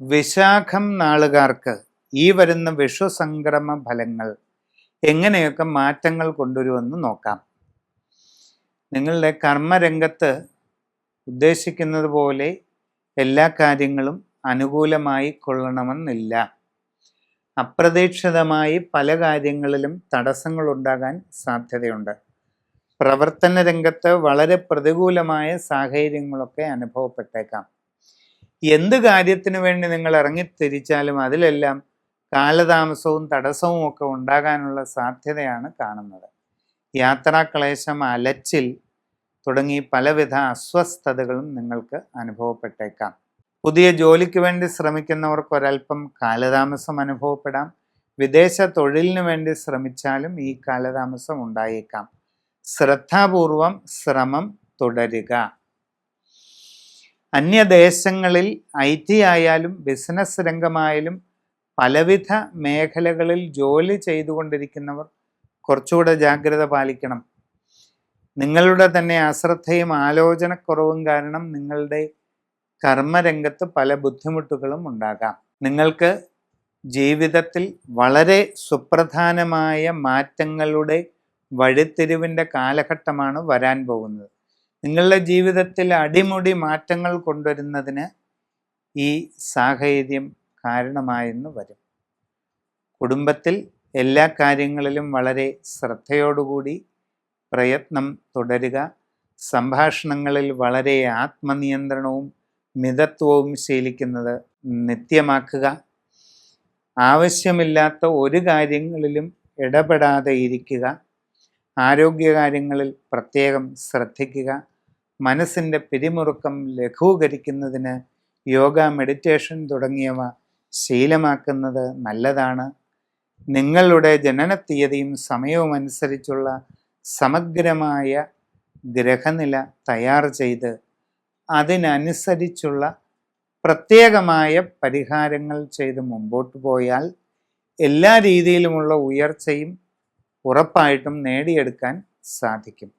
വിശാഖം നാളുകാർക്ക് ഈ വരുന്ന വിഷു സംക്രമ ഫലങ്ങൾ എങ്ങനെയൊക്കെ മാറ്റങ്ങൾ കൊണ്ടുവരുമെന്ന് നോക്കാം. നിങ്ങളുടെ കർമ്മരംഗത്ത് ഉദ്ദേശിക്കുന്നത് പോലെ എല്ലാ കാര്യങ്ങളും അനുകൂലമായി കൊള്ളണമെന്നില്ല. അപ്രതീക്ഷിതമായി പല കാര്യങ്ങളിലും തടസ്സങ്ങൾ ഉണ്ടാകാൻ സാധ്യതയുണ്ട്. പ്രവർത്തന രംഗത്ത് വളരെ പ്രതികൂലമായ സാഹചര്യങ്ങളൊക്കെ അനുഭവപ്പെട്ടേക്കാം. എന്ത് കാര്യത്തിനു വേണ്ടി നിങ്ങൾ ഇറങ്ങിത്തിരിച്ചാലും അതിലെല്ലാം കാലതാമസവും തടസ്സവും ഒക്കെ ഉണ്ടാകാനുള്ള സാധ്യതയാണ് കാണുന്നത്. യാത്രാക്ലേശം, അലച്ചിൽ തുടങ്ങി പലവിധ അസ്വസ്ഥതകളും നിങ്ങൾക്ക് അനുഭവപ്പെട്ടേക്കാം. പുതിയ ജോലിക്ക് വേണ്ടി ശ്രമിക്കുന്നവർക്ക് ഒരൽപ്പം കാലതാമസം അനുഭവപ്പെടാം. വിദേശ തൊഴിലിനു വേണ്ടി ശ്രമിച്ചാലും ഈ കാലതാമസം ഉണ്ടായേക്കാം. ശ്രദ്ധാപൂർവം ശ്രമം തുടരുക. അന്യദേശങ്ങളിൽ IT ആയാലും ബിസിനസ് രംഗമായാലും പലവിധ മേഖലകളിൽ ജോലി ചെയ്തുകൊണ്ടിരിക്കുന്നവർ കുറച്ചുകൂടെ ജാഗ്രത പാലിക്കണം. നിങ്ങളുടെ തന്നെ അശ്രദ്ധയും ആലോചനക്കുറവും കാരണം നിങ്ങളുടെ കർമ്മരംഗത്ത് പല ബുദ്ധിമുട്ടുകളും ഉണ്ടാകാം. നിങ്ങൾക്ക് ജീവിതത്തിൽ വളരെ സുപ്രധാനമായ മാറ്റങ്ങളുടെ വഴിത്തിരിവിൻ്റെ കാലഘട്ടമാണ് വരാൻ പോകുന്നത്. നിങ്ങളുടെ ജീവിതത്തിൽ അടിമുടി മാറ്റങ്ങൾ കൊണ്ടുവരുന്നതിന് ഈ സാഹചര്യം കാരണമായെന്ന് വരും. കുടുംബത്തിൽ എല്ലാ കാര്യങ്ങളിലും വളരെ ശ്രദ്ധയോടുകൂടി പ്രയത്നം തുടരുക. സംഭാഷണങ്ങളിൽ വളരെ ആത്മനിയന്ത്രണവും മിതത്വവും ശീലിക്കുന്നത് നിത്യമാക്കുക. ആവശ്യമില്ലാത്ത ഒരു കാര്യങ്ങളിലും ഇടപെടാതെ ഇരിക്കുക. ആരോഗ്യകാര്യങ്ങളിൽ പ്രത്യേകം ശ്രദ്ധിക്കുക. മനസ്സിൻ്റെ പിരിമുറുക്കം ലഘൂകരിക്കുന്നതിന് യോഗ, മെഡിറ്റേഷൻ തുടങ്ങിയവ ശീലമാക്കുന്നത് നല്ലതാണ്. നിങ്ങളുടെ ജനനത്തീയതിയും സമയവും അനുസരിച്ചുള്ള സമഗ്രമായ ഗ്രഹനില തയ്യാർ ചെയ്ത് അതിനനുസരിച്ചുള്ള പ്രത്യേകമായ പരിഹാരങ്ങൾ ചെയ്ത് മുമ്പോട്ട് പോയാൽ എല്ലാ രീതിയിലുമുള്ള ഉയർച്ചയും ഉറപ്പായിട്ടും നേടിയെടുക്കാൻ സാധിക്കും.